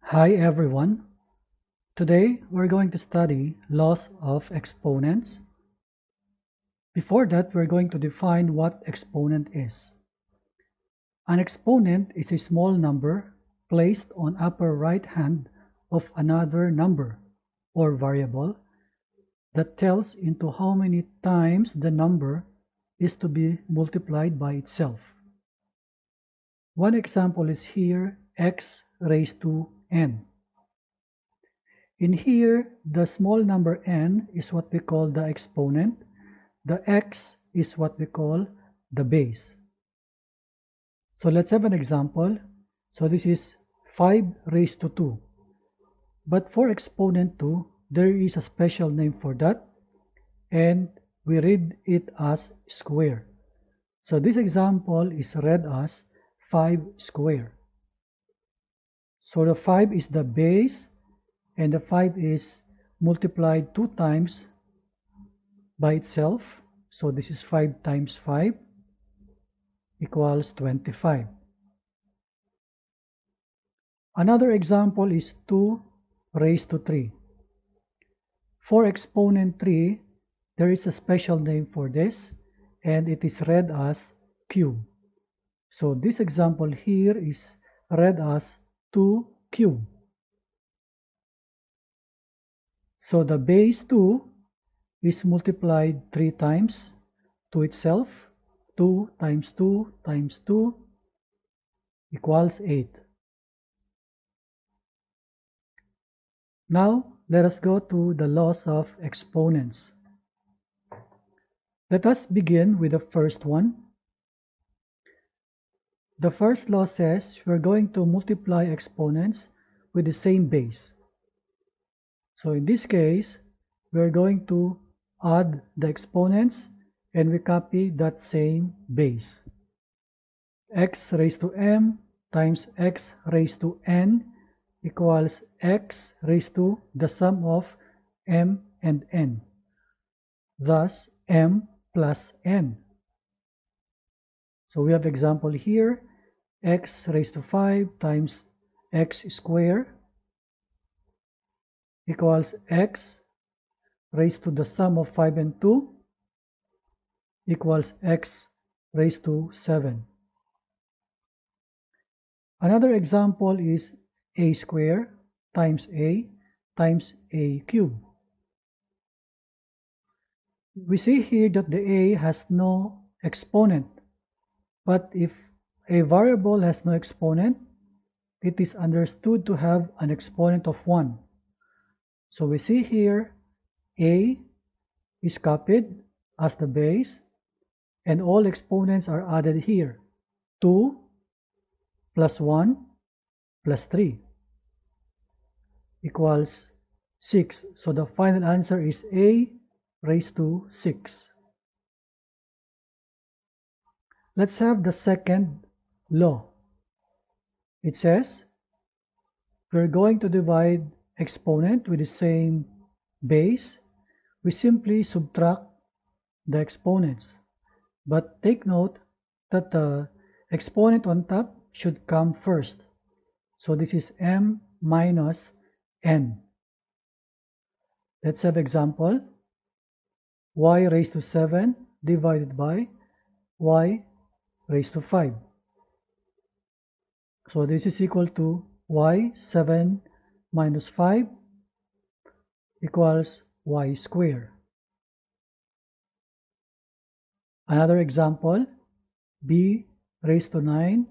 Hi everyone. Today we're going to study laws of exponents. Before that, we're going to define what exponent is. An exponent is a small number placed on upper right hand of another number or variable that tells into how many times the number is to be multiplied by itself. One example is here, x raised to n. In here, the small number n is what we call the exponent. The x is what we call the base. So let's have an example. So this is 5 raised to 2. But for exponent 2, there is a special name for that, and we read it as square. So this example is read as 5 square. So the 5 is the base, and the 5 is multiplied 2 times by itself. So this is 5 times 5 equals 25. Another example is 2 raised to 3. For exponent 3, there is a special name for this, and it is read as cube. So this example here is read as 2 cube. So the base 2 is multiplied 3 times to itself. 2 times 2 times 2 equals 8. Now let us go to the laws of exponents. Let us begin with the first one. The first law says we're going to multiply exponents with the same base. So in this case, we're going to add the exponents and we copy that same base. X raised to m times x raised to n equals x raised to the sum of m and n. Thus, m plus n. So we have example here, x raised to 5 times x squared equals x raised to the sum of 5 and 2 equals x raised to 7. Another example is a squared times a cube. We see here that the a has no exponent, but if a variable has no exponent, it is understood to have an exponent of 1. So we see here a is copied as the base and all exponents are added here. 2 plus 1 plus 3 equals 6. So the final answer is a raised to 6. Let's have the second law. It says we're going to divide exponent with the same base. We simply subtract the exponents. But take note that the exponent on top should come first. So this is m minus n. Let's have example. Y raised to 7 divided by y raised to 5. So this is equal to y 7 minus 5 equals y squared. Another example, b raised to 9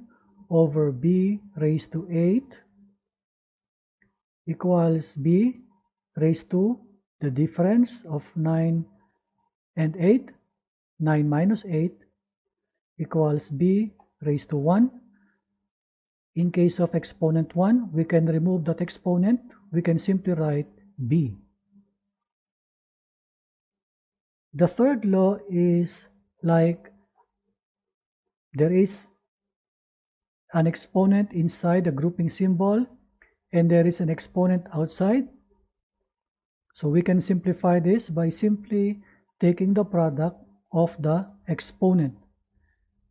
over b raised to 8 equals b raised to the difference of 9 and 8. 9 minus 8 equals b raised to 1. In case of exponent 1, we can remove that exponent. We can simply write b. The third law is like there is an exponent inside the grouping symbol and there is an exponent outside. So we can simplify this by simply taking the product of the exponent.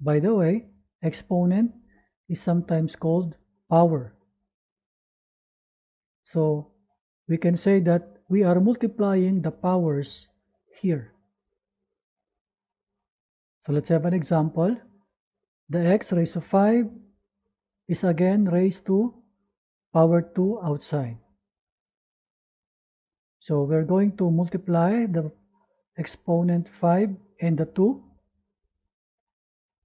By the way, exponent is sometimes called power. So we can say that we are multiplying the powers here. So let's have an example. The x raised to 5 is again raised to power 2 outside. So we're going to multiply the exponent 5 and the 2.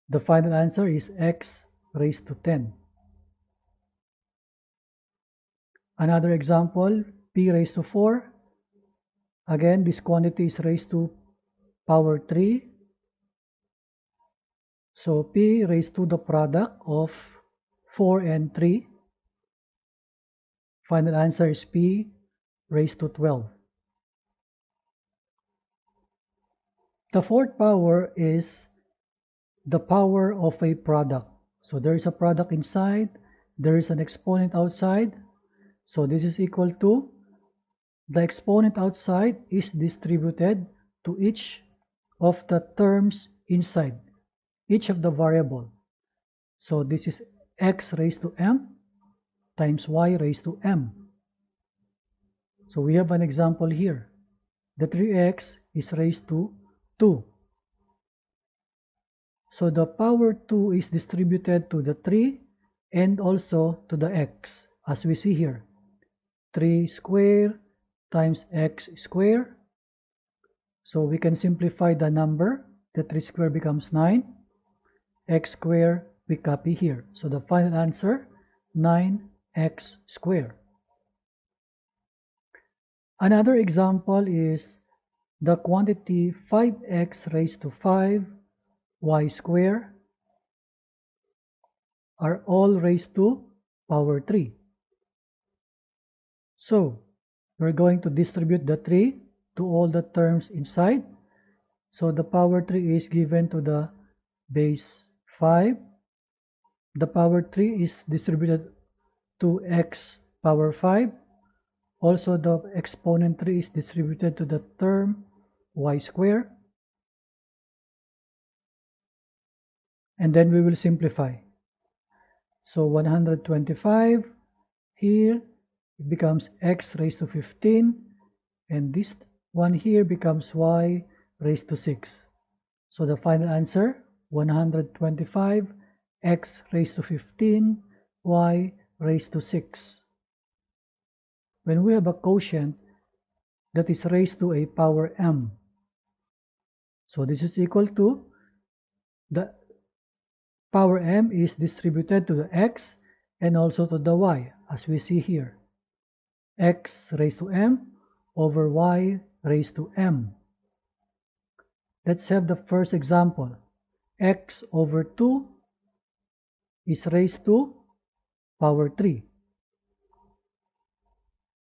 The final answer is x raised to 10. Another example, p raised to 4. Again, this quantity is raised to power 3. So p raised to the product of 4 and 3. Final answer is p raised to 12. The fourth power is the power of a product. So there is a product inside, there is an exponent outside. So this is equal to the exponent outside is distributed to each of the terms inside, each of the variable. So this is x raised to m times y raised to m. So we have an example here. The 3x is raised to 2. So the power 2 is distributed to the 3 and also to the x, as we see here. 3 square times x square. So we can simplify the number. The 3 square becomes 9. X square we copy here. So the final answer, 9x square. Another example is the quantity 5x raised to 5 y square are all raised to power 3. So we're going to distribute the 3 to all the terms inside. So the power 3 is given to the base 5. The power 3 is distributed to x power 5. Also the exponent 3 is distributed to the term y square. And then we will simplify. So 125 here, it becomes x raised to 15, and this one here becomes y raised to 6. So the final answer, 125 x raised to 15 y raised to 6. When we have a quotient that is raised to a power m, so this is equal to the power m is distributed to the x and also to the y, as we see here. X raised to m over y raised to m. Let's have the first example. X over 2 is raised to power 3.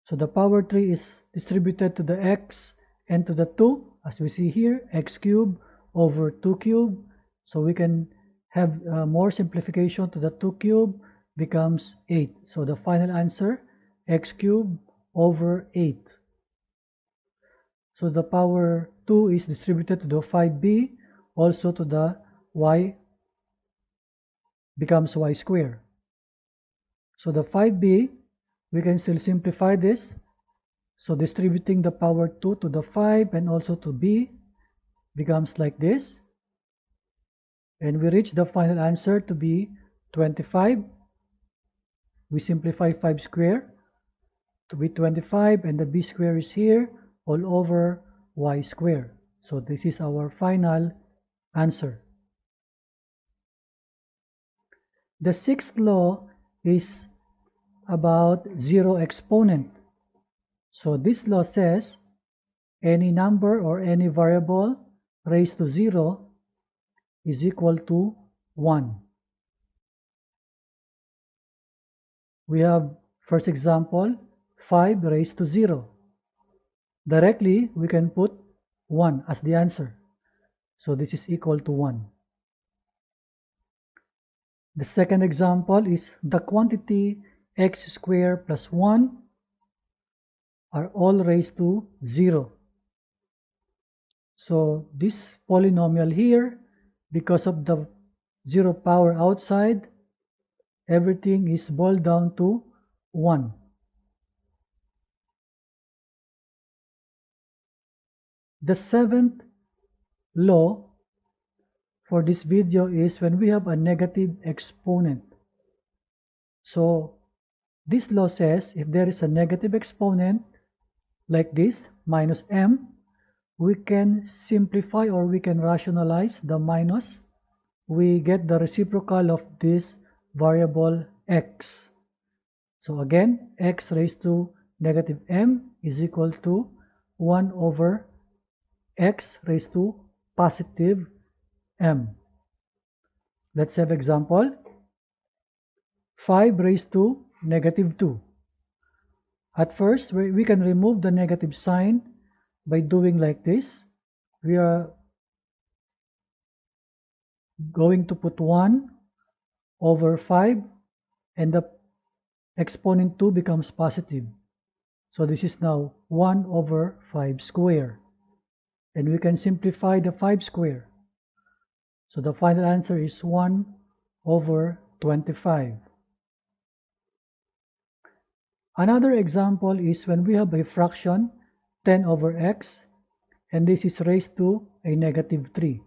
So the power 3 is distributed to the x and to the 2, as we see here, x cubed over 2 cubed. So we can have more simplification to the 2 cubed becomes 8. So the final answer, x cubed over 8. So the power 2 is distributed to the 5b, also to the y becomes y square. So the 5b, we can still simplify this. So distributing the power 2 to the 5 and also to b becomes like this. And we reach the final answer to be 25. We simplify 5 square to be 25, and the b square is here all over y square. So this is our final answer. The sixth law is about zero exponent. So this law says any number or any variable raised to 0 is equal to 1. We have first example, 5 raised to 0. Directly we can put 1 as the answer. So this is equal to 1. The second example is the quantity x squared plus 1 are all raised to 0. So this polynomial here, because of the 0 power outside, everything is boiled down to 1. The seventh law for this video is when we have a negative exponent. So this law says if there is a negative exponent like this, minus m, we can simplify or we can rationalize the minus. We get the reciprocal of this variable x. So again, x raised to negative m is equal to 1 over x raised to positive m. Let's have example. 5 raised to negative 2. At first, we can remove the negative sign by doing like this. We are going to put 1 over 5 and the exponent 2 becomes positive. So this is now 1 over 5 square. And we can simplify the 5 square. So the final answer is 1 over 25. Another example is when we have a fraction 10 over x and this is raised to a negative 3.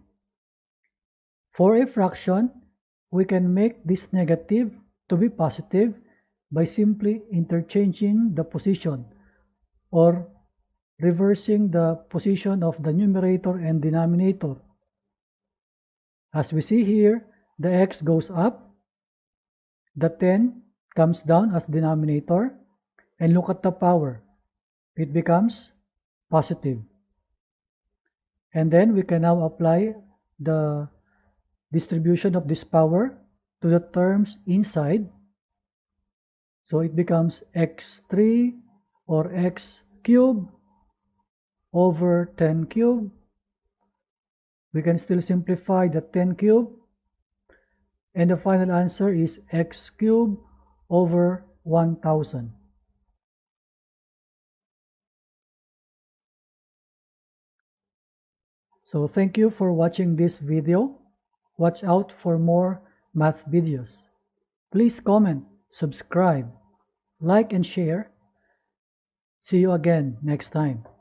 For a fraction, we can make this negative to be positive by simply interchanging the position or reversing the position of the numerator and denominator. As we see here, the x goes up, the 10 comes down as denominator, and look at the power. It becomes positive. And then we can now apply the distribution of this power to the terms inside. So it becomes x3 or x cubed over 10 cubed. We can still simplify the 10 cubed. And the final answer is x cubed over 1000. So thank you for watching this video. Watch out for more math videos. Please comment, subscribe, like and share. See you again next time.